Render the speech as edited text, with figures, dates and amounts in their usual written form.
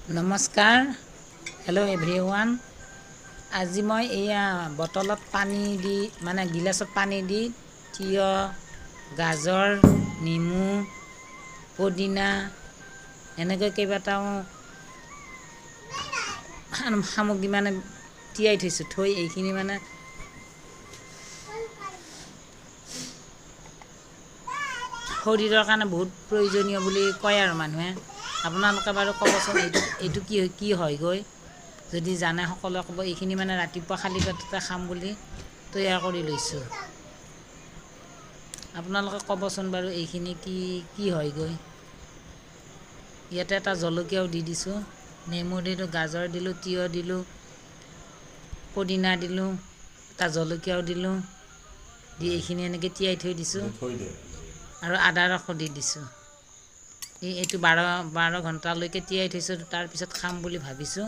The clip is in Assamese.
নমস্কাৰ, হেল্ল' এভৰিৱান। আজি মই এয়া বটলত পানী দি গিলাচত পানী দি তিয়ঁহ, গাজৰ, নেমু, পদিনা এনেকৈ কেইবাটাও সামগ্ৰী তিয়াই থৈছোঁ। থৈ এইখিনি শৰীৰৰ কাৰণে বহুত প্ৰয়োজনীয় বুলি কয় আৰু মানুহে। আপোনালোকে বাৰু ক'বচোন এইটো কি হয়গৈ, যদি জানে সকলোৱে ক'ব। এইখিনি ৰাতিপুৱা খালী পেটতে খাম বুলি তৈয়াৰ কৰি লৈছোঁ। আপোনালোকে ক'বচোন বাৰু এইখিনি কি হয়গৈ। ইয়াতে এটা জলকীয়াও দি দিছোঁ, নেমু দিলোঁ, গাজৰ দিলোঁ, তিয়ঁহ দিলোঁ, পদিনা দিলোঁ, এটা জলকীয়াও দিলোঁ, দি এইখিনি এনেকৈ তিয়াই থৈ দিছোঁ আৰু আদা ৰসো দি দিছোঁ। এইটো 12 ঘণ্টালৈকে তিয়াই থৈছোঁ, তাৰপিছত খাম বুলি ভাবিছোঁ।